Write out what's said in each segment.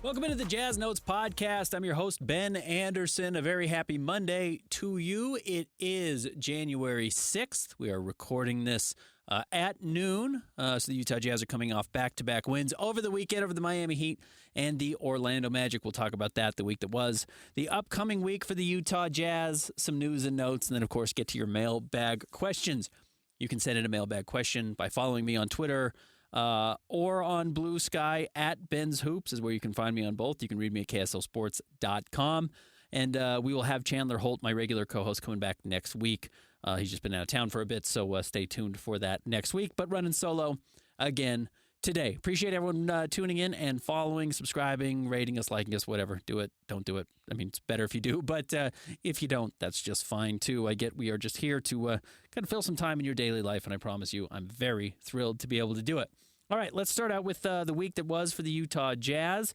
Welcome into the Jazz Notes podcast. I'm your host, Ben Anderson. A very happy Monday to you. It is January 6th. We are recording this at noon. So the Utah Jazz are coming off back-to-back wins over the weekend over the Miami Heat and the Orlando Magic. We'll talk about that the week that was. The upcoming week for the Utah Jazz, some news and notes, and then, of course, get to your mailbag questions. You can send in a mailbag question by following me on Twitter, or on Blue Sky at Ben's Hoops is where you can find me on both. You can read me at kslsports.com. And we will have Chandler Holt, my regular co-host, coming back next week. He's just been out of town for a bit, so stay tuned for that next week. But running solo again today. Appreciate everyone tuning in and following, subscribing, rating us, liking us, whatever. Do it. Don't do it. I mean, it's better if you do, but if you don't, that's just fine too. We are just here to kind of fill some time in your daily life, and I promise you, I'm very thrilled to be able to do it. All right, let's start out with the week that was for the Utah Jazz.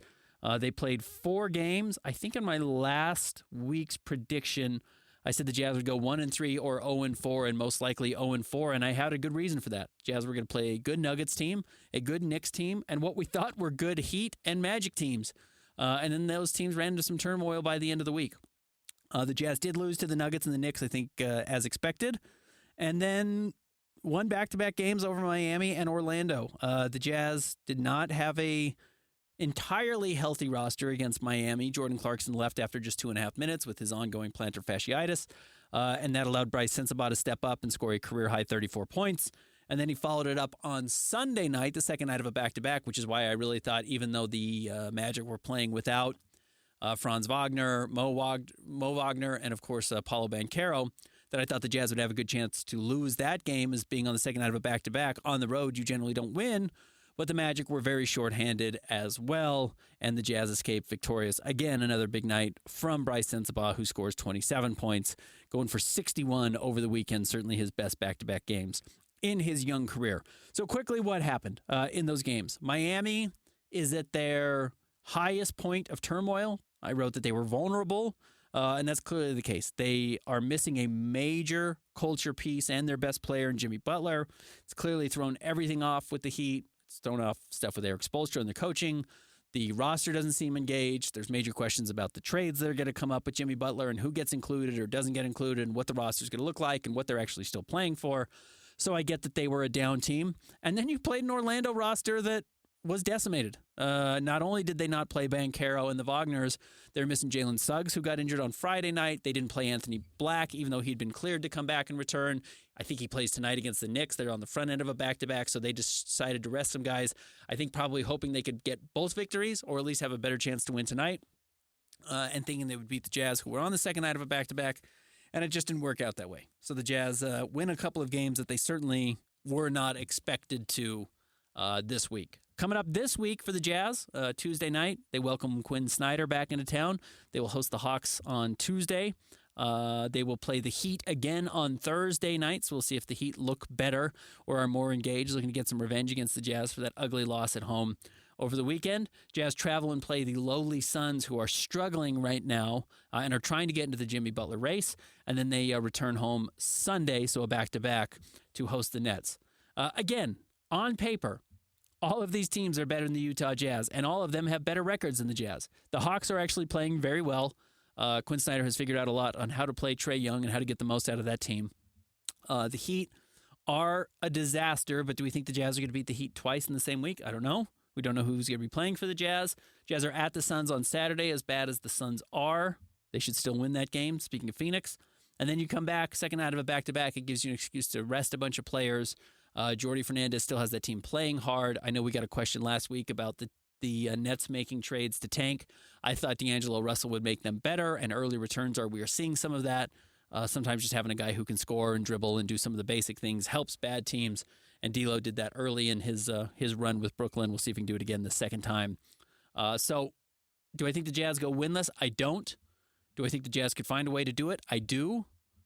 They played 4 games. I think in my last week's prediction, I said the Jazz would go 1-3 or 0-4, and most likely 0-4, and I had a good reason for that. Jazz were going to play a good Nuggets team, a good Knicks team, and what we thought were good Heat and Magic teams. And then those teams ran into some turmoil by the end of the week. The Jazz did lose to the Nuggets and the Knicks, I think, as expected. And then won back-to-back games over Miami and Orlando. The Jazz did not have a entirely healthy roster against Miami. Jordan Clarkson left after just 2.5 minutes with his ongoing plantar fasciitis, and that allowed Bryce Sensabaugh to step up and score a career-high 34 points. And then he followed it up on Sunday night, the second night of a back-to-back, which is why I really thought, even though the Magic were playing without Franz Wagner, Mo Wagner, and, of course, Paolo Banchero, that I thought the Jazz would have a good chance to lose that game, as being on the second night of a back-to-back. On the road, you generally don't win, but the Magic were very shorthanded as well, and the Jazz escaped victorious. Again, another big night from Bryce Sensabaugh, who scores 27 points, going for 61 over the weekend, certainly his best back-to-back games in his young career. So quickly, what happened in those games? Miami is at their highest point of turmoil. I wrote that they were vulnerable. And that's clearly the case. They are missing a major culture piece and their best player in Jimmy Butler. It's clearly thrown everything off with the Heat. It's thrown off stuff with Eric Spoelstra and the coaching. The roster doesn't seem engaged. There's major questions about the trades that are going to come up with Jimmy Butler and who gets included or doesn't get included and what the roster is going to look like and what they're actually still playing for. So I get that they were a down team. And then you played an Orlando roster that was decimated. Not only did they not play Banchero and the Wagners, they're missing Jalen Suggs, who got injured on Friday night. They didn't play Anthony Black, even though he'd been cleared to come back and return. I think he plays tonight against the Knicks. They're on the front end of a back-to-back, so they decided to rest some guys. I think probably hoping they could get both victories or at least have a better chance to win tonight, and thinking they would beat the Jazz, who were on the second night of a back-to-back, and it just didn't work out that way. So the Jazz win a couple of games that they certainly were not expected to this week. Coming up this week for the Jazz, Tuesday night, they welcome Quinn Snyder back into town. They will host the Hawks on Tuesday. They will play the Heat again on Thursday night, so we'll see if the Heat look better or are more engaged, looking to get some revenge against the Jazz for that ugly loss at home over the weekend. Jazz travel and play the lowly Suns, who are struggling right now and are trying to get into the Jimmy Butler race. And then they return home Sunday, so a back-to-back, to host the Nets. Again, on paper, all of these teams are better than the Utah Jazz, and all of them have better records than the Jazz. The Hawks are actually playing very well. Quinn Snyder has figured out a lot on how to play Trae Young and how to get the most out of that team. The Heat are a disaster, but do we think the Jazz are going to beat the Heat twice in the same week? I don't know. We don't know who's going to be playing for the Jazz. Jazz are at the Suns on Saturday. As bad as the Suns are, they should still win that game, speaking of Phoenix. And then you come back, second out of a back-to-back. It gives you an excuse to rest a bunch of players. Jordi Fernandez still has that team playing hard. I know we got a question last week about the Nets making trades to tank. I thought D'Angelo Russell would make them better, and early returns we are seeing some of that. Sometimes just having a guy who can score and dribble and do some of the basic things helps bad teams, and D'Lo did that early in his run with Brooklyn. We'll see if he can do it again the second time. So do I think the Jazz go winless? I don't. Do I think the Jazz could find a way to do it? I do.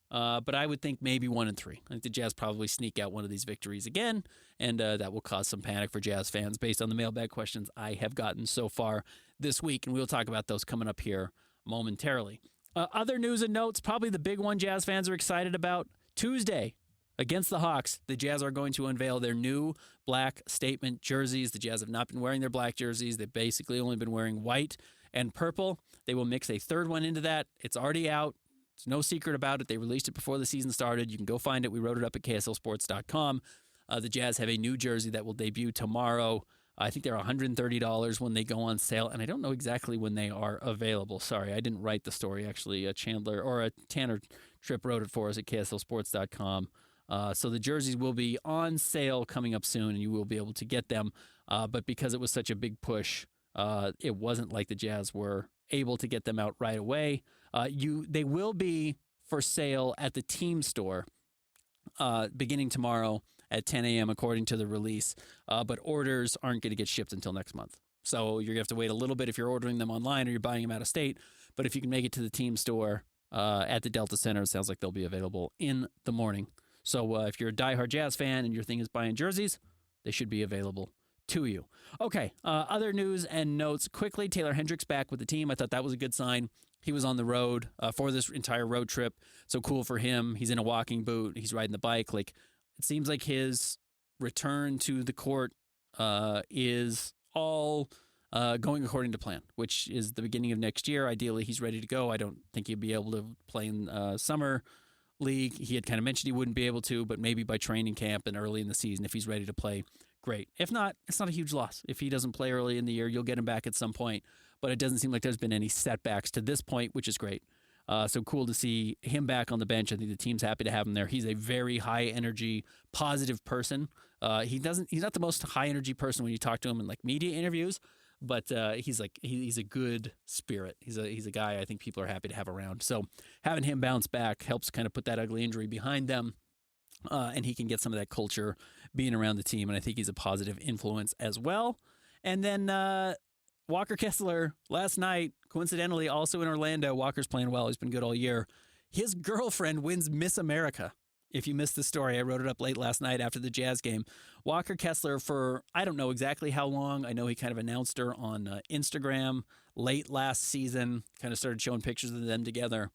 But I would think maybe 1-3. I think the Jazz probably sneak out one of these victories again, and that will cause some panic for Jazz fans based on the mailbag questions I have gotten so far this week, and we'll talk about those coming up here momentarily. Other news and notes, probably the big one Jazz fans are excited about, Tuesday. Against the Hawks, the Jazz are going to unveil their new black statement jerseys. The Jazz have not been wearing their black jerseys. They've basically only been wearing white and purple. They will mix a third one into that. It's already out. It's no secret about it. They released it before the season started. You can go find it. We wrote it up at KSLSports.com. The Jazz have a new jersey that will debut tomorrow. I think they're $130 when they go on sale, and I don't know exactly when they are available. Sorry, I didn't write the story, actually. Tanner Tripp wrote it for us at KSLSports.com. So the jerseys will be on sale coming up soon, and you will be able to get them. But because it was such a big push, it wasn't like the Jazz were able to get them out right away. They will be for sale at the team store beginning tomorrow at 10 a.m. according to the release. But orders aren't going to get shipped until next month. So you're going to have to wait a little bit if you're ordering them online or you're buying them out of state. But if you can make it to the team store at the Delta Center, it sounds like they'll be available in the morning. So if you're a diehard Jazz fan and your thing is buying jerseys, they should be available to you. Okay, other news and notes quickly. Taylor Hendricks back with the team. I thought that was a good sign. He was on the road for this entire road trip. So cool for him. He's in a walking boot. He's riding the bike. Like, it seems like his return to the court is all going according to plan, which is the beginning of next year. Ideally, he's ready to go. I don't think he'd be able to play in summer league. He had kind of mentioned he wouldn't be able to, but maybe by training camp and early in the season, if he's ready to play, great. If not, it's not a huge loss. If he doesn't play early in the year, you'll get him back at some point. But it doesn't seem like there's been any setbacks to this point, which is great. So cool to see him back on the bench. I think the team's happy to have him there. He's a very high energy, positive person. He's not the most high energy person when you talk to him in like media interviews, but he's a good spirit. He's a guy I think people are happy to have around. So having him bounce back helps kind of put that ugly injury behind them. And he can get some of that culture being around the team. And I think he's a positive influence as well. And then Walker Kessler last night, coincidentally, also in Orlando. Walker's playing well. He's been good all year. His girlfriend wins Miss America. If you missed the story, I wrote it up late last night after the Jazz game. Walker Kessler, for I don't know exactly how long. I know he kind of announced her on Instagram late last season, kind of started showing pictures of them together.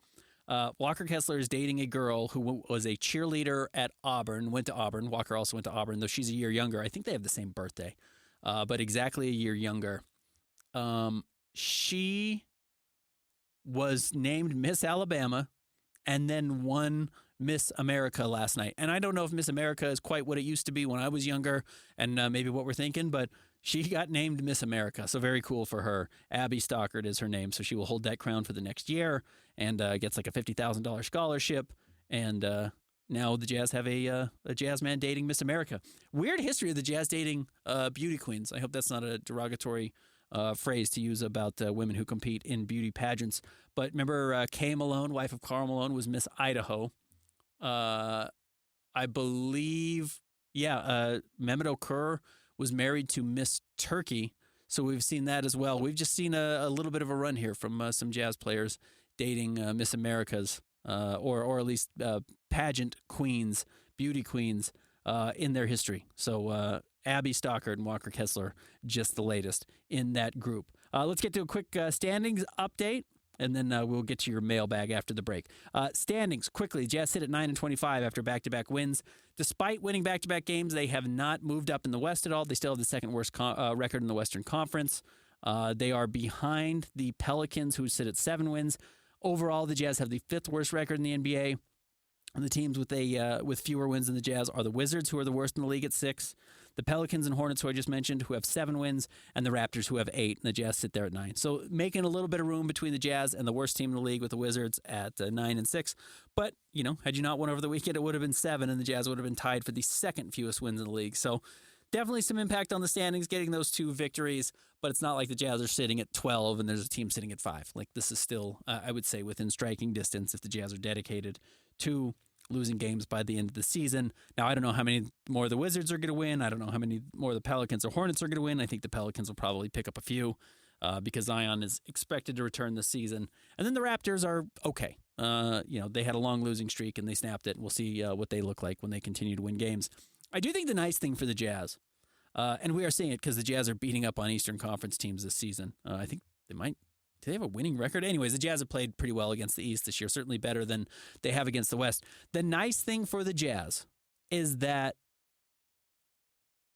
Walker Kessler is dating a girl who was a cheerleader at Auburn, went to Auburn. Walker also went to Auburn, though she's a year younger. I think they have the same birthday, but exactly a year younger. She was named Miss Alabama and then won Miss America last night. And I don't know if Miss America is quite what it used to be when I was younger and maybe what we're thinking, but she got named Miss America. So very cool for her. Abby Stockard is her name. So she will hold that crown for the next year and gets like a $50,000 scholarship. And now the Jazz have a jazz man dating Miss America. Weird history of the Jazz dating beauty queens. I hope that's not a derogatory phrase to use about women who compete in beauty pageants. But remember Kay Malone, wife of Karl Malone, was Miss Idaho. I believe, Mehmet Okur was married to Miss Turkey. So we've seen that as well. We've just seen a little bit of a run here from some Jazz players dating Miss Americas or at least pageant queens, beauty queens in their history. So Abby Stockard and Walker Kessler, just the latest in that group. Let's get to a quick standings update, and then we'll get to your mailbag after the break. Standings, quickly. Jazz sit at 9-25 after back-to-back wins. Despite winning back-to-back games, they have not moved up in the West at all. They still have the second worst record in the Western Conference. They are behind the Pelicans, who sit at 7 wins. Overall, the Jazz have the 5th worst record in the NBA. And the teams with fewer wins than the Jazz are the Wizards, who are the worst in the league at 6. The Pelicans and Hornets, who I just mentioned, who have 7 wins, and the Raptors, who have 8, and the Jazz sit there at 9. So making a little bit of room between the Jazz and the worst team in the league with the Wizards at 9 and 6. But, had you not won over the weekend, it would have been 7, and the Jazz would have been tied for the second fewest wins in the league. So definitely some impact on the standings, getting those 2 victories, but it's not like the Jazz are sitting at 12 and there's a team sitting at 5. Like, this is still, I would say, within striking distance if the Jazz are dedicated to losing games by the end of the season. Now, I don't know how many more the Wizards are going to win. I don't know how many more the Pelicans or Hornets are going to win. I think the Pelicans will probably pick up a few because Zion is expected to return this season. And then the Raptors are okay. They had a long losing streak and they snapped it. We'll see what they look like when they continue to win games. I do think the nice thing for the Jazz, and we are seeing it because the Jazz are beating up on Eastern Conference teams this season. I think they might. Do they have a winning record? Anyways, the Jazz have played pretty well against the East this year, certainly better than they have against the West. The nice thing for the Jazz, is that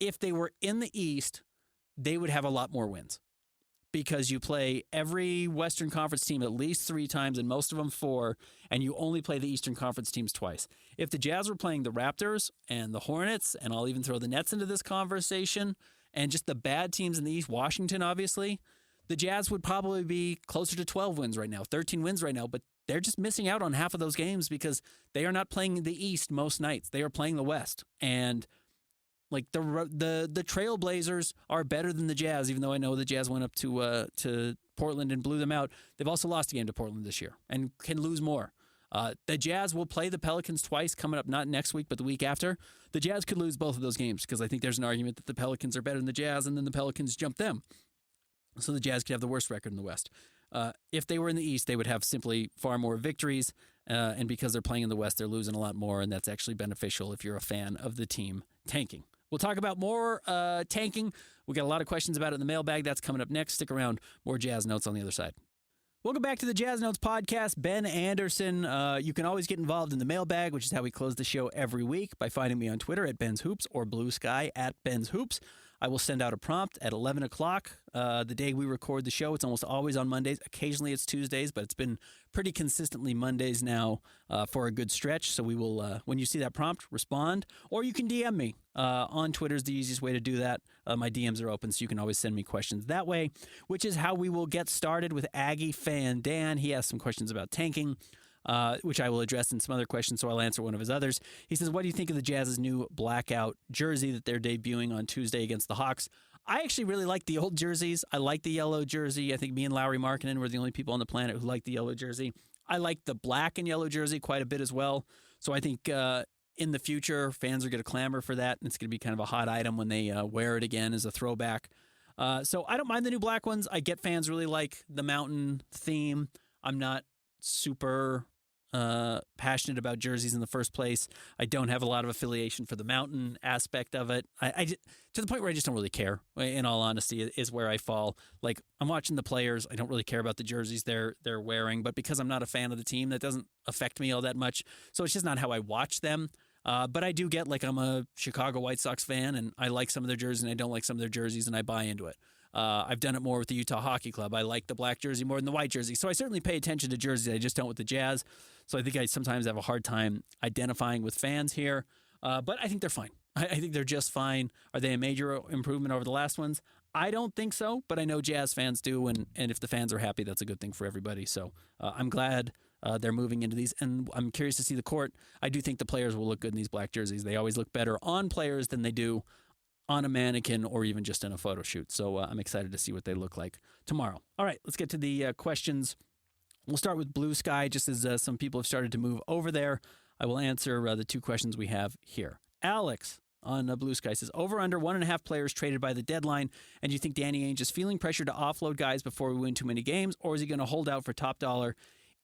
if they were in the East, they would have a lot more wins because you play every Western Conference team at least 3 times and most of them 4, and you only play the Eastern Conference teams twice. If the Jazz were playing the Raptors and the Hornets, and I'll even throw the Nets into this conversation, and just the bad teams in the East, Washington obviously, the Jazz would probably be closer to 12 wins right now, 13 wins right now, but they're just missing out on half of those games because they are not playing the East most nights. They are playing the West. And like the Trailblazers are better than the Jazz, even though I know the Jazz went up to Portland and blew them out. They've also lost a game to Portland this year and can lose more. The Jazz will play the Pelicans twice coming up, not next week, but the week after. The Jazz could lose both of those games because I think there's an argument that the Pelicans are better than the Jazz, and then the Pelicans jump them. So the Jazz could have the worst record in the West. If they were in the East, they would have simply far more victories, and because they're playing in the West, they're losing a lot more, and that's actually beneficial if you're a fan of the team tanking. We'll talk about more tanking. We got a lot of questions about it in the mailbag. That's coming up next. Stick around. More Jazz Notes on the other side. Welcome back to the Jazz Notes podcast. Ben Anderson. You can always get involved in the mailbag, which is how we close the show every week, by finding me on Twitter at Ben's Hoops or Blue Sky at Ben's Hoops. I will send out a prompt at 11 o'clock the day we record the show. It's almost always on Mondays. Occasionally it's Tuesdays, but it's been pretty consistently Mondays now for a good stretch. So we will, when you see that prompt, respond. Or you can DM me. On Twitter is the easiest way to do that. My DMs are open, so you can always send me questions that way, which is how we will get started with Aggie fan Dan. He has some questions about tanking, which I will address in some other questions, so I'll answer one of his others. He says, what do you think of the Jazz's new blackout jersey that they're debuting on Tuesday against the Hawks? I actually really like the old jerseys. I like the yellow jersey. I think me and Lowry Markkinen were the only people on the planet who like the yellow jersey. I like the black and yellow jersey quite a bit as well. So I think in the future, fans are going to clamor for that, and it's going to be kind of a hot item when they wear it again as a throwback. So I don't mind the new black ones. I get fans really like the mountain theme. I'm not super passionate about jerseys in the first place. I don't have a lot of affiliation for the mountain aspect of it. I to the point where I just don't really care. In all honesty, is where I fall. Like, I'm watching the players. I don't really care about the jerseys they're wearing, but because I'm not a fan of the team, that doesn't affect me all that much. So it's just not how I watch them. But I do get, like, I'm a Chicago White Sox fan, and I like some of their jerseys, and I don't like some of their jerseys, and I buy into it. I've done it more with the Utah Hockey Club. I like the black jersey more than the white jersey. So I certainly pay attention to jerseys. I just don't with the Jazz. So I think I sometimes have a hard time identifying with fans here. But I think they're fine. I think they're just fine. Are they a major improvement over the last ones? I don't think so, but I know Jazz fans do. And if the fans are happy, that's a good thing for everybody. So I'm glad they're moving into these. And I'm curious to see the court. I do think the players will look good in these black jerseys. They always look better on players than they do on a mannequin or even just in a photo shoot. So I'm excited to see what they look like tomorrow. All right, let's get to the questions. We'll start with Blue Sky, just as some people have started to move over there. I will answer the 2 questions we have here. Alex on Blue Sky says, over under 1.5 players traded by the deadline, and do you think Danny Ainge is feeling pressure to offload guys before we win too many games, or is he going to hold out for top dollar,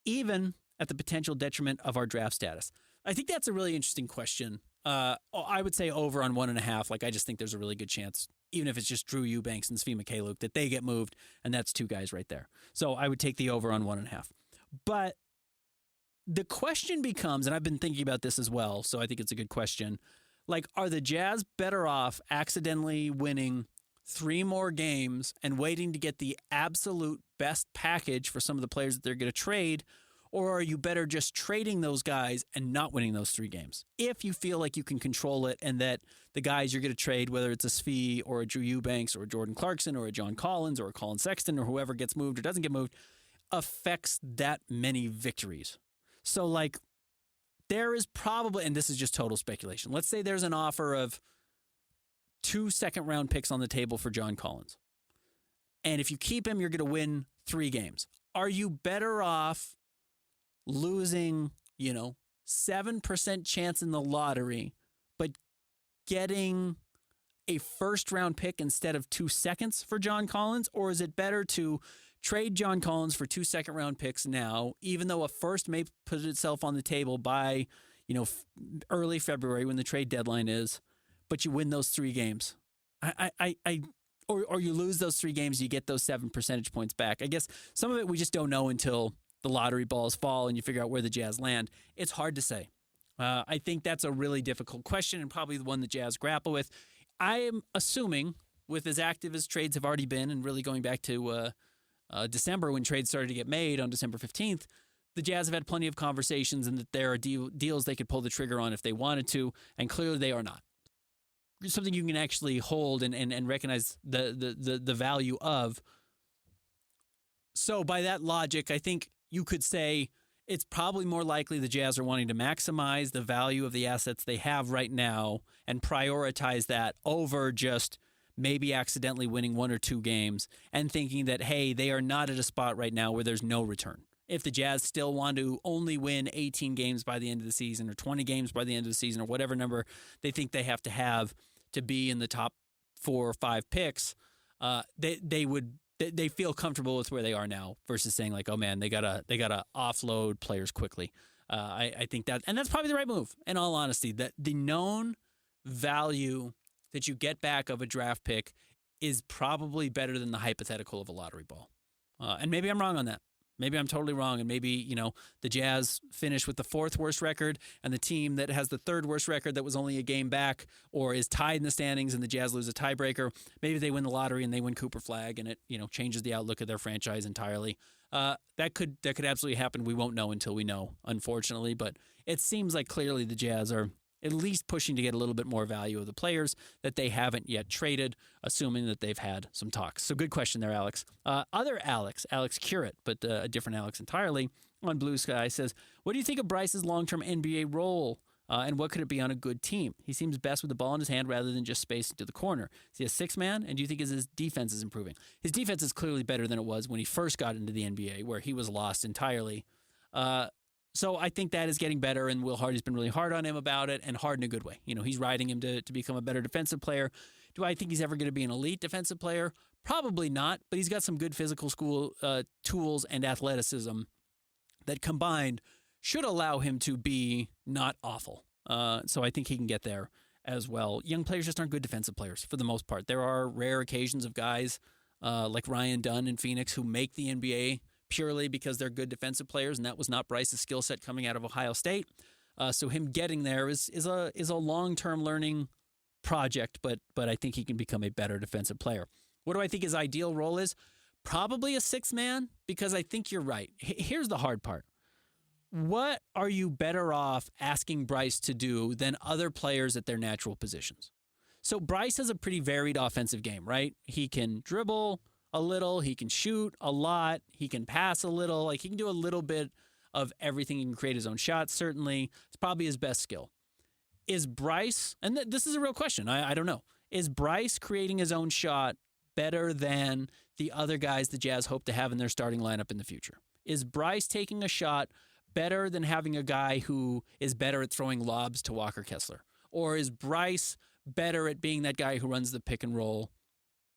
even at the potential detriment of our draft status? I think that's a really interesting question. I would say over on 1.5. Like, I just think there's a really good chance, even if it's just Drew Eubanks and Svi Mikhailiuk, that they get moved, and that's 2 guys right there. So I would take the over on 1.5. But the question becomes, and I've been thinking about this as well, so I think it's a good question, like, are the Jazz better off accidentally winning 3 more games and waiting to get the absolute best package for some of the players that they're going to trade, or are you better just trading those guys and not winning those 3 games? If you feel like you can control it and that the guys you're going to trade, whether it's a Svi or a Drew Eubanks or a Jordan Clarkson or a John Collins or a Colin Sexton or whoever gets moved or doesn't get moved, affects that many victories. So, like, there is probably, and this is just total speculation, let's say there's an offer of 2 second-round picks on the table for John Collins. And if you keep him, you're going to win 3 games. Are you better off losing, 7% chance in the lottery, but getting a first-round pick instead of 2 seconds for John Collins? Or is it better to trade John Collins for 2 second-round picks now, even though a first may put itself on the table by, early February when the trade deadline is, but you win those 3 games? Or you lose those 3 games, you get those 7 percentage points back. I guess some of it we just don't know until the lottery balls fall and you figure out where the Jazz land. It's hard to say. I think that's a really difficult question and probably the one the Jazz grapple with. I am assuming, with as active as trades have already been, and really going back to December when trades started to get made on December 15th, the Jazz have had plenty of conversations and that there are deals they could pull the trigger on if they wanted to, and clearly they are not. Something you can actually hold and recognize the value of. So by that logic, I think you could say it's probably more likely the Jazz are wanting to maximize the value of the assets they have right now and prioritize that over just maybe accidentally winning 1 or 2 games and thinking that, hey, they are not at a spot right now where there's no return. If the Jazz still want to only win 18 games by the end of the season or 20 games by the end of the season or whatever number they think they have to be in the top 4 or 5 picks, they feel comfortable with where they are now versus saying like, oh man, they gotta offload players quickly. I think that, and that's probably the right move. In all honesty, that the known value that you get back of a draft pick is probably better than the hypothetical of a lottery ball. And maybe I'm wrong on that. Maybe I'm totally wrong, and maybe, the Jazz finish with the 4th worst record, and the team that has the 3rd worst record that was only a game back or is tied in the standings and the Jazz lose a tiebreaker, maybe they win the lottery and they win Cooper Flag, and it changes the outlook of their franchise entirely. That could absolutely happen. We won't know until we know, unfortunately, but it seems like clearly the Jazz are at least pushing to get a little bit more value of the players that they haven't yet traded, assuming that they've had some talks. So good question there, Alex. Other Alex Curate, but a different Alex entirely, on Blue Sky says, what do you think of Bryce's long-term NBA role, and what could it be on a good team? He seems best with the ball in his hand rather than just space into the corner. Is he a 6-man, and do you think his defense is improving? His defense is clearly better than it was when he first got into the NBA, where he was lost entirely. So I think that is getting better, and Will Hardy's been really hard on him about it, and hard in a good way. He's riding him to become a better defensive player. Do I think he's ever going to be an elite defensive player? Probably not, but he's got some good physical tools and athleticism that combined should allow him to be not awful. So I think he can get there as well. Young players just aren't good defensive players for the most part. There are rare occasions of guys like Ryan Dunn in Phoenix who make the NBA purely because they're good defensive players, and that was not Bryce's skill set coming out of Ohio State. So him getting there is a long-term learning project, but I think he can become a better defensive player. What do I think his ideal role is? Probably a 6-man, because I think you're right. Here's the hard part. What are you better off asking Bryce to do than other players at their natural positions? So Bryce has a pretty varied offensive game, right? He can dribble a little, he can shoot a lot, he can pass a little, like he can do a little bit of everything. He can create his own shots, certainly. It's probably his best skill. Is Bryce, and this is a real question, I don't know, is Bryce creating his own shot better than the other guys the Jazz hope to have in their starting lineup in the future? Is Bryce taking a shot better than having a guy who is better at throwing lobs to Walker Kessler? Or is Bryce better at being that guy who runs the pick and roll?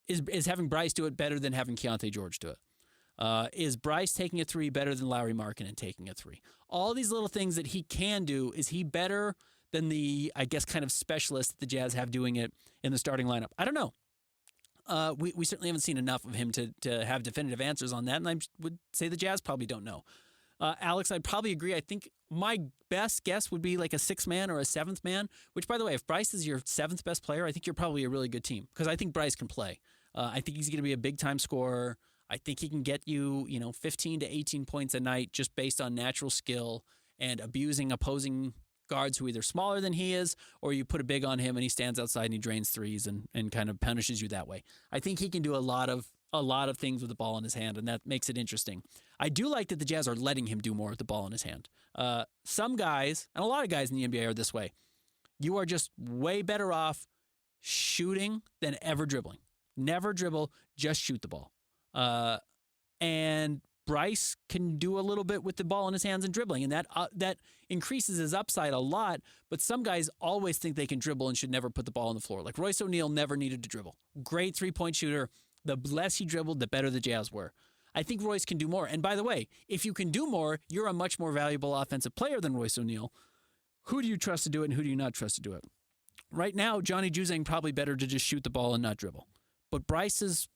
Is having Bryce do it better than having Keontae George do it? Is Bryce taking a 3 better than Lauri Markkanen taking a 3? All these little things that he can do, is he better than the, I guess, kind of specialist that the Jazz have doing it in the starting lineup? I don't know. We certainly haven't seen enough of him to have definitive answers on that, and I would say the Jazz probably don't know. Alex, I'd probably agree. I think my best guess would be like a 6-man or a 7th man, which, by the way, if Bryce is your 7th best player, I think you're probably a really good team, because I think Bryce can play. I think he's going to be a big-time scorer. I think he can get you, 15 to 18 points a night just based on natural skill and abusing opposing guards who are either smaller than he is, or you put a big on him and he stands outside and he drains threes and kind of punishes you that way. I think he can do a lot of things with the ball in his hand, and that makes it interesting. I do like that the Jazz are letting him do more with the ball in his hand. Some guys, and a lot of guys in the NBA are this way. You are just way better off shooting than ever dribbling. Never dribble, just shoot the ball. And Bryce can do a little bit with the ball in his hands and dribbling, and that increases his upside a lot. But some guys always think they can dribble and should never put the ball on the floor. Like Royce O'Neal never needed to dribble. Great 3-point shooter. The less he dribbled, the better the Jazz were. I think Royce can do more. And by the way, if you can do more, you're a much more valuable offensive player than Royce O'Neal. Who do you trust to do it and who do you not trust to do it? Right now, Johnny Juzang probably better to just shoot the ball and not dribble. But Bryce is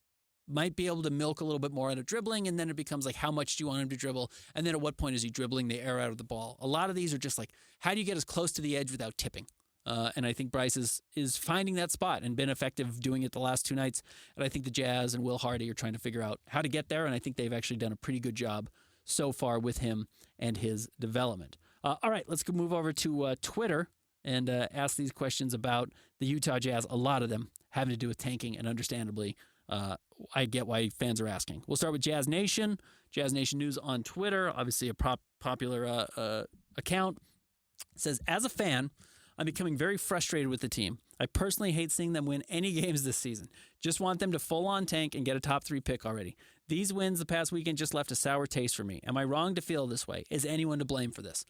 might be able to milk a little bit more out of dribbling, and then it becomes like, how much do you want him to dribble? And then at what point is he dribbling the air out of the ball? A lot of these are just like, how do you get as close to the edge without tipping? And I think Bryce is finding that spot and been effective doing it the last 2 nights. And I think the Jazz and Will Hardy are trying to figure out how to get there, and I think they've actually done a pretty good job so far with him and his development. All right, let's go move over to Twitter and ask these questions about the Utah Jazz, a lot of them having to do with tanking, and understandably, I get why fans are asking. We'll start with Jazz Nation. Jazz Nation News on Twitter, obviously a popular account. It says, as a fan, I'm becoming very frustrated with the team. I personally hate seeing them win any games this season. Just want them to full-on tank and get a top 3 pick already. These wins the past weekend just left a sour taste for me. Am I wrong to feel this way? Is anyone to blame for this?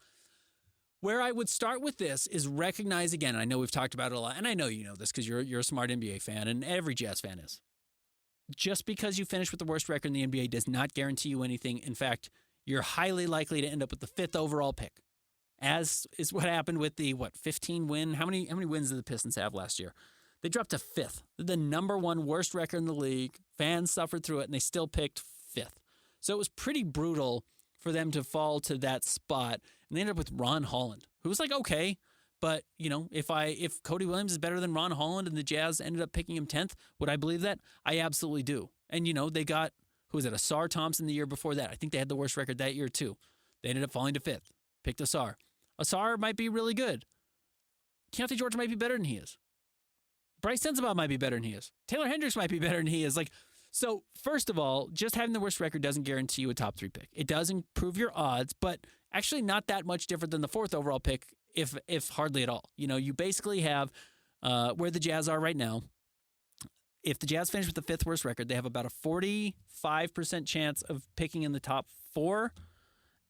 Where I would start with this is recognize, again, I know we've talked about it a lot, and I know you know this because you're a smart NBA fan, and every Jazz fan is. Just because you finish with the worst record in the NBA does not guarantee you anything. In fact, you're highly likely to end up with the 5th overall pick, as is what happened with the, 15 win? How many wins did the Pistons have last year? They dropped to 5th. The number 1 worst record in the league. Fans suffered through it, and they still picked 5th. So it was pretty brutal for them to fall to that spot. And they ended up with Ron Holland, who was like, okay, but, if Cody Williams is better than Ron Holland and the Jazz ended up picking him 10th, would I believe that? I absolutely do. And, they got, who was it, Asar Thompson the year before that. I think they had the worst record that year, too. They ended up falling to 5th. Picked Asar. Asar might be really good. Keontae George might be better than he is. Bryce Sensabaugh might be better than he is. Taylor Hendricks might be better than he is. So, first of all, just having the worst record doesn't guarantee you a top 3 pick. It does improve your odds, but actually not that much different than the 4th overall pick, if hardly at all. You basically have where the Jazz are right now. If the Jazz finish with the 5th worst record, they have about a 45% chance of picking in the top 4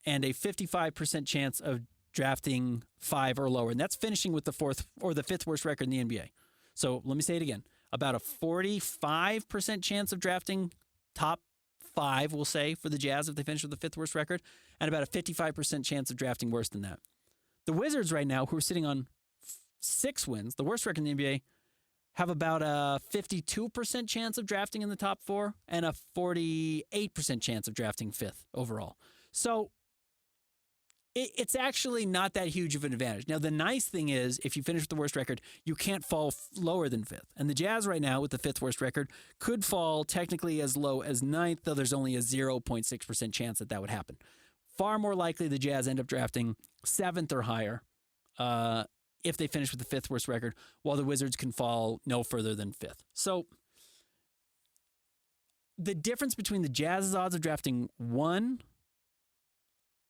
and a 55% chance of drafting 5 or lower. And that's finishing with the 4th or the 5th worst record in the NBA. So let me say it again. About a 45% chance of drafting top 5, we'll say, for the Jazz if they finish with the 5th worst record, and about a 55% chance of drafting worse than that. The Wizards right now, who are sitting on 6 wins, the worst record in the NBA, have about a 52% chance of drafting in the top 4 and a 48% chance of drafting 5th overall. So it's actually not that huge of an advantage. Now, the nice thing is, if you finish with the worst record, you can't fall lower than 5th. And the Jazz right now, with the 5th worst record, could fall technically as low as 9th, though there's only a 0.6% chance that would happen. Far more likely the Jazz end up drafting 7th or higher if they finish with the 5th worst record, while the Wizards can fall no further than 5th. So the difference between the Jazz's odds of drafting 1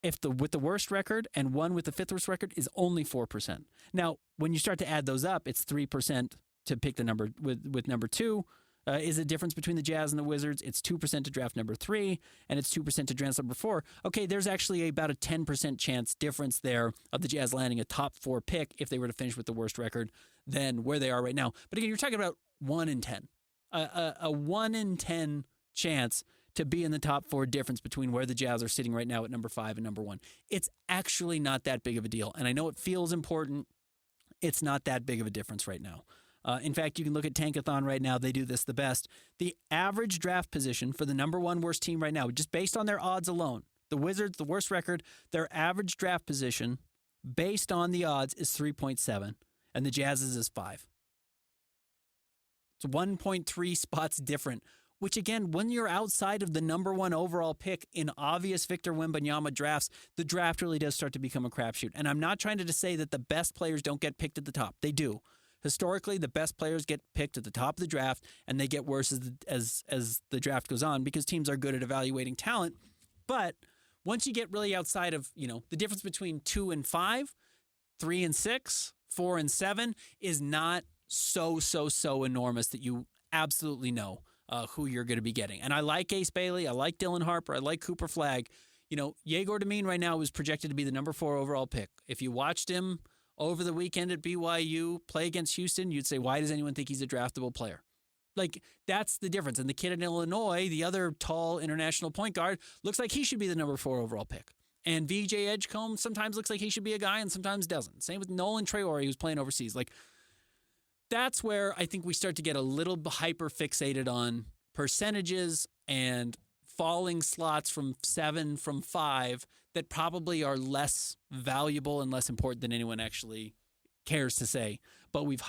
with the worst record and 1 with the 5th worst record is only 4%. Now, when you start to add those up, it's 3% to pick the number with number 2. Is the difference between the Jazz and the Wizards? It's 2% to draft number 3, and it's 2% to draft number 4. Okay, there's actually about a 10% chance difference there of the Jazz landing a top 4 pick if they were to finish with the worst record than where they are right now. But again, you're talking about 1 in 10. A 1 in 10 chance to be in the top 4 difference between where the Jazz are sitting right now at number 5 and number 1. It's actually not that big of a deal. And I know it feels important. It's not that big of a difference right now. In fact, you can look at Tankathon right now. They do this the best. The average draft position for the number 1 worst team right now, just based on their odds alone, the Wizards, the worst record, their average draft position based on the odds is 3.7, and the Jazz's is 5. It's 1.3 spots different, which again, when you're outside of the number 1 overall pick in obvious Victor Wembanyama drafts, the draft really does start to become a crapshoot. And I'm not trying to say that the best players don't get picked at the top. They do. Historically, the best players get picked at the top of the draft, and they get worse as the draft goes on because teams are good at evaluating talent. But once you get really outside of, the difference between 2 and 5, 3 and 6, 4 and 7 is not so enormous that you absolutely know who you're going to be getting. And I like Ace Bailey. I like Dylan Harper. I like Cooper Flagg. Yegor Demeen right now is projected to be the number 4 overall pick. If you watched him over the weekend at BYU play against Houston, you'd say, why does anyone think he's a draftable player? That's the difference. And the kid in Illinois, the other tall international point guard, looks like he should be the number 4 overall pick. And VJ Edgecombe sometimes looks like he should be a guy and sometimes doesn't. Same with Nolan Traore, who's playing overseas. That's where I think we start to get a little hyper fixated on percentages and falling slots from 7 from 5 that probably are less valuable and less important than anyone actually cares to say. But we've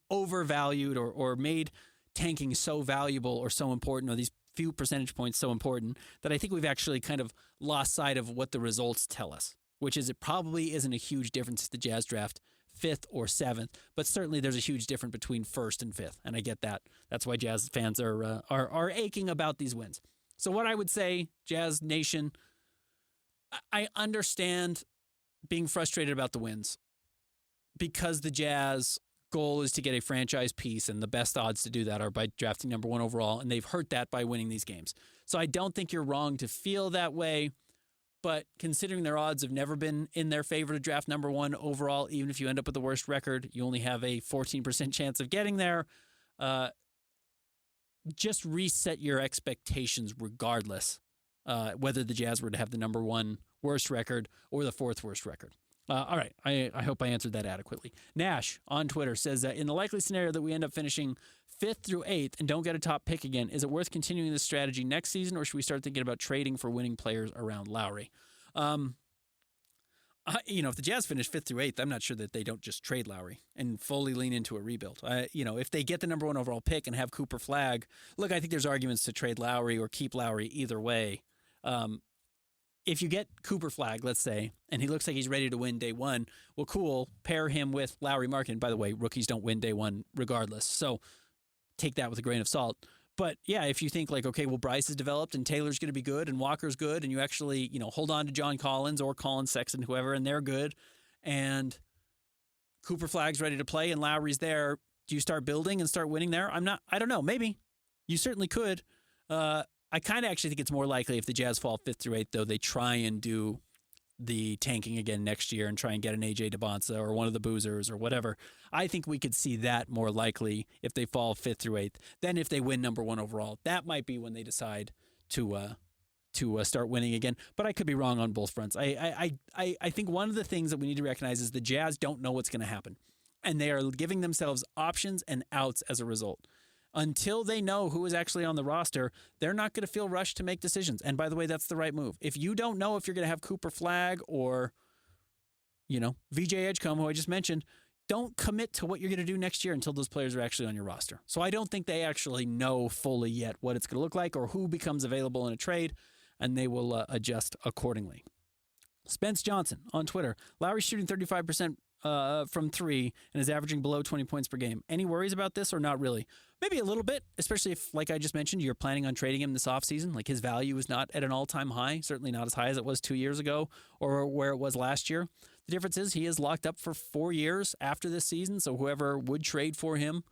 overvalued or made tanking so valuable or so important, or these few percentage points so important, that I think we've actually kind of lost sight of what the results tell us, which is it probably isn't a huge difference if the Jazz draft 5th or 7th, but certainly there's a huge difference between 1st and 5th, and I get that. That's why Jazz fans are aching about these wins. So what I would say, Jazz Nation, I understand being frustrated about the wins because the Jazz goal is to get a franchise piece, and the best odds to do that are by drafting number 1 overall, and they've hurt that by winning these games. So I don't think you're wrong to feel that way. But considering their odds have never been in their favor to draft number 1 overall, even if you end up with the worst record, you only have a 14% chance of getting there. Just reset your expectations regardless, whether the Jazz were to have the number 1 worst record or the 4th worst record. All right, I hope I answered that adequately. Nash on Twitter says, in the likely scenario that we end up finishing 5th through 8th and don't get a top pick again, is it worth continuing this strategy next season, or should we start thinking about trading for winning players around Lowry? If the Jazz finish 5th through 8th, I'm not sure that they don't just trade Lowry and fully lean into a rebuild. If they get the number 1 overall pick and have Cooper Flagg, look, I think there's arguments to trade Lowry or keep Lowry either way. If you get Cooper Flagg, let's say, and he looks like he's ready to win day 1, well, cool, pair him with Lowry Markkanen. By the way, rookies don't win day 1 regardless, so take that with a grain of salt. But yeah, if you think like, okay, well, Bryce is developed and Taylor's going to be good and Walker's good, and you actually, hold on to John Collins or Colin Sexton, whoever, and they're good, and Cooper Flagg's ready to play and Lowry's there, do you start building and start winning there? I don't know, maybe. You certainly could. I kind of actually think it's more likely if the Jazz fall 5th through 8th, though, they try and do the tanking again next year and try and get an AJ DeBonsa or one of the Boozers or whatever. I think we could see that more likely if they fall 5th through 8th than if they win number 1 overall. That might be when they decide to start winning again. But I could be wrong on both fronts. I think one of the things that we need to recognize is the Jazz don't know what's going to happen, and they are giving themselves options and outs as a result. Until they know who is actually on the roster, they're not going to feel rushed to make decisions. And by the way, that's the right move. If you don't know if you're going to have Cooper Flagg or, VJ Edgecombe, who I just mentioned, don't commit to what you're going to do next year until those players are actually on your roster. So I don't think they actually know fully yet what it's going to look like or who becomes available in a trade, and they will adjust accordingly. Spence Johnson on Twitter. Lowry's shooting 35% from 3 and is averaging below 20 points per game. Any worries about this or not really? Maybe a little bit, especially if, like I just mentioned, you're planning on trading him this offseason. Like his value is not at an all-time high, certainly not as high as it was 2 years ago or where it was last year. The difference is he is locked up for 4 years after this season, so whoever would trade for him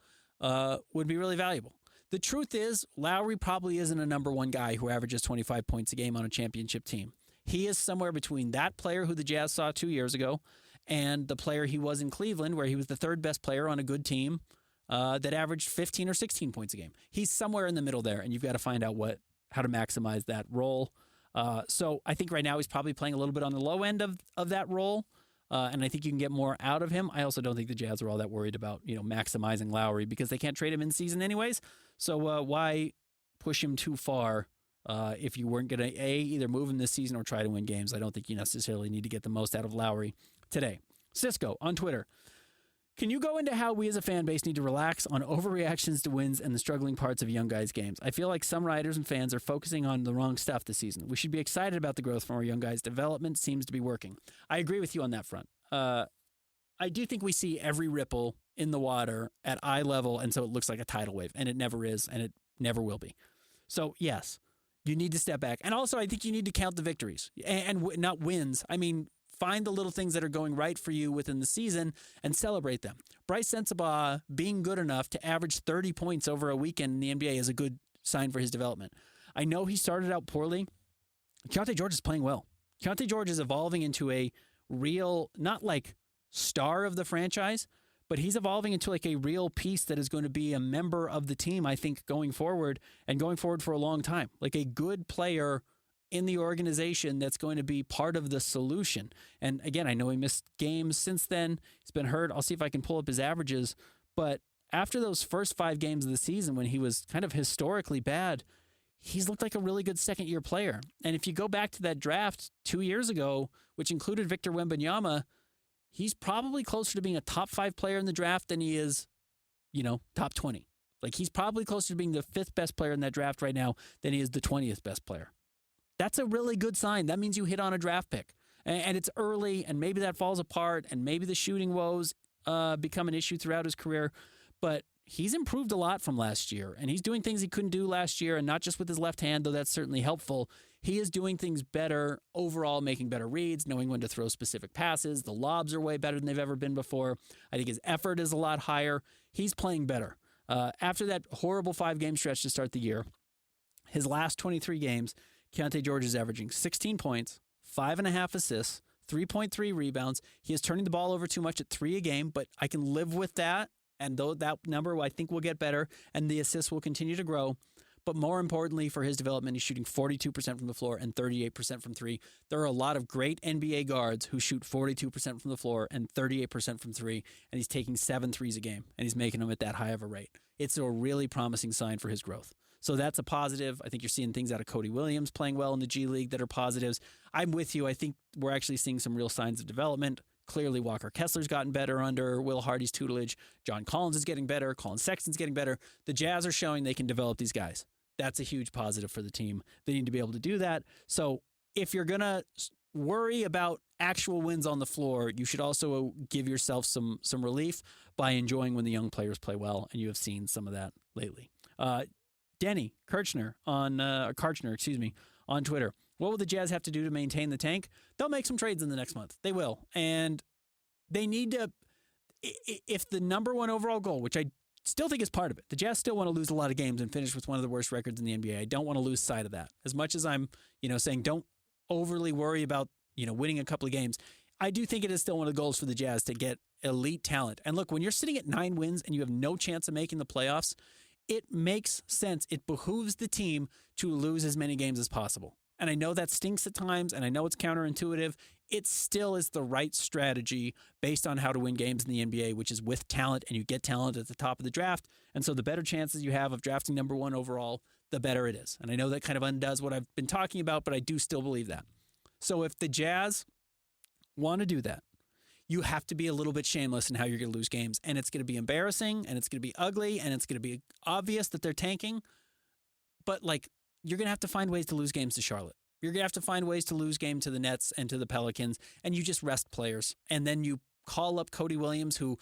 would be really valuable. The truth is, Lowry probably isn't a number 1 guy who averages 25 points a game on a championship team. He is somewhere between that player who the Jazz saw 2 years ago and the player he was in Cleveland, where he was the 3rd best player on a good team that averaged 15 or 16 points a game. He's somewhere in the middle there, and you've got to find out how to maximize that role. So I think right now he's probably playing a little bit on the low end of that role, and I think you can get more out of him. I also don't think the Jazz are all that worried about maximizing Lowry because they can't trade him in season anyways. So why push him too far if you weren't going to either move him this season or try to win games? I don't think you necessarily need to get the most out of Lowry today. Cisco on Twitter. Can you go into how we as a fan base need to relax on overreactions to wins and the struggling parts of young guys' games? I feel like some writers and fans are focusing on the wrong stuff this season. We should be excited about the growth from our young guys' development. Seems to be working. I agree with you on that front. I do think we see every ripple in the water at eye level, and so it looks like a tidal wave, and it never is, and it never will be. So, yes, you need to step back. And also, I think you need to count the victories and not wins. I mean, find the little things that are going right for you within the season and celebrate them. Bryce Sensabaugh being good enough to average 30 points over a weekend in the NBA is a good sign for his development. I know he started out poorly. Keontae George is playing well. Keontae George is evolving into a real, not like star of the franchise, but he's evolving into like a real piece that is going to be a member of the team, I think, going forward for a long time. Like a good player in the organization that's going to be part of the solution. And again, I know he missed games since then. He's been hurt. I'll see if I can pull up his averages. But after those first 5 games of the season when he was kind of historically bad, he's looked like a really good second-year player. And if you go back to that draft 2 years ago, which included Victor Wembanyama, he's probably closer to being a top 5 player in the draft than he is, top 20. Like, he's probably closer to being the 5th best player in that draft right now than he is the 20th best player. That's a really good sign. That means you hit on a draft pick. And it's early, and maybe that falls apart, and maybe the shooting woes become an issue throughout his career. But he's improved a lot from last year, and he's doing things he couldn't do last year, and not just with his left hand, though that's certainly helpful. He is doing things better overall, making better reads, knowing when to throw specific passes. The lobs are way better than they've ever been before. I think his effort is a lot higher. He's playing better. After that horrible 5-game stretch to start the year, his last 23 games, Keontae George is averaging 16 points, 5.5 assists, 3.3 rebounds. He is turning the ball over too much at 3 a game, but I can live with that. And though that number, I think, will get better, and the assists will continue to grow. But more importantly for his development, he's shooting 42% from the floor and 38% from 3. There are a lot of great NBA guards who shoot 42% from the floor and 38% from 3, and he's taking 7 threes a game, and he's making them at that high of a rate. It's a really promising sign for his growth. So that's a positive. I think you're seeing things out of Cody Williams playing well in the G League that are positives. I'm with you. I think we're actually seeing some real signs of development. Clearly, Walker Kessler's gotten better under Will Hardy's tutelage. John Collins is getting better. Colin Sexton's getting better. The Jazz are showing they can develop these guys. That's a huge positive for the team. They need to be able to do that. So if you're going to worry about actual wins on the floor, you should also give yourself some relief by enjoying when the young players play well, and you have seen some of that lately. Denny Kirchner on Twitter. What will the Jazz have to do to maintain the tank? They'll make some trades in the next month. They will. And they need to, if the number one overall goal, which I still think is part of it, the Jazz still want to lose a lot of games and finish with one of the worst records in the NBA. I don't want to lose sight of that. As much as I'm, saying don't overly worry about, winning a couple of games, I do think it is still one of the goals for the Jazz to get elite talent. And look, when you're sitting at 9 wins and you have no chance of making the playoffs, it makes sense. It behooves the team to lose as many games as possible. And I know that stinks at times, and I know it's counterintuitive. It still is the right strategy based on how to win games in the NBA, which is with talent, and you get talent at the top of the draft. And so the better chances you have of drafting number 1 overall, the better it is. And I know that kind of undoes what I've been talking about, but I do still believe that. So if the Jazz want to do that, you have to be a little bit shameless in how you're going to lose games. And it's going to be embarrassing, and it's going to be ugly, and it's going to be obvious that they're tanking. But, you're going to have to find ways to lose games to Charlotte. You're going to have to find ways to lose game to the Nets and to the Pelicans, and you just rest players. And then you call up Cody Williams, who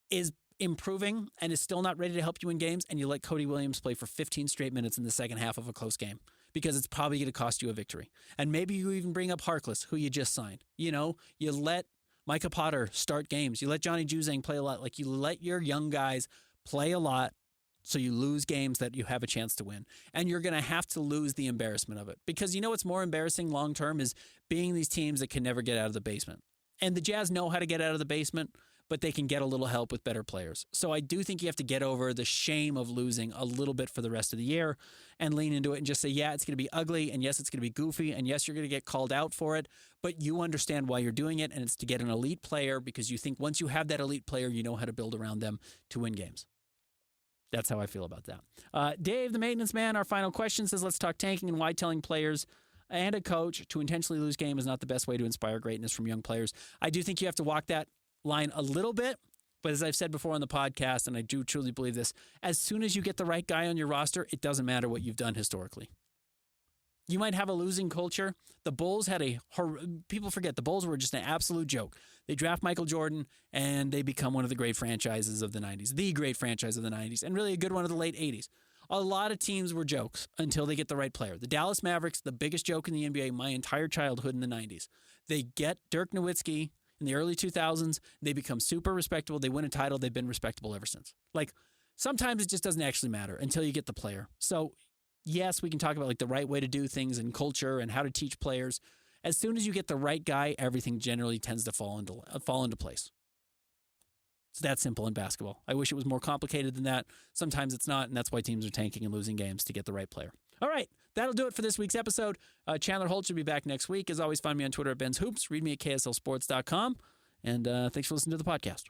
is improving and is still not ready to help you in games, and you let Cody Williams play for 15 straight minutes in the second half of a close game because it's probably going to cost you a victory. And maybe you even bring up Harkless, who you just signed. You let Micah Potter start games. You let Johnny Juzang play a lot. You let your young guys play a lot, so you lose games that you have a chance to win. And you're going to have to lose the embarrassment of it. Because what's more embarrassing long-term is being these teams that can never get out of the basement. And the Jazz know how to get out of the basement, but they can get a little help with better players. So I do think you have to get over the shame of losing a little bit for the rest of the year and lean into it and just say, yeah, it's going to be ugly, and yes, it's going to be goofy, and yes, you're going to get called out for it, but you understand why you're doing it, and it's to get an elite player because you think once you have that elite player, you know how to build around them to win games. That's how I feel about that. Dave, the maintenance man, our final question says, let's talk tanking and why telling players and a coach to intentionally lose game is not the best way to inspire greatness from young players. I do think you have to walk that line a little bit, but as I've said before on the podcast, and I do truly believe this, as soon as you get the right guy on your roster, it doesn't matter what you've done historically. You might have a losing culture. The Bulls had people forget the Bulls were just an absolute joke. They draft Michael Jordan and they become one of the great franchises of the 90s, the great franchise of the 90s, and really a good one of the late 80s. A lot of teams were jokes until they get the right player. The Dallas Mavericks, the biggest joke in the NBA my entire childhood in the 90s. They get Dirk Nowitzki in the early 2000s. They become super respectable. They win a title. They've been respectable ever since. Sometimes it just doesn't actually matter until you get the player. So yes, we can talk about the right way to do things and culture and how to teach players. As soon as you get the right guy, everything generally tends to fall into place. It's that simple in basketball. I wish it was more complicated than that. Sometimes it's not, and that's why teams are tanking and losing games to get the right player. All right, that'll do it for this week's episode. Chandler Holt should be back next week. As always, find me on Twitter at Ben's Hoops. Read me at KSLSports.com. And thanks for listening to the podcast.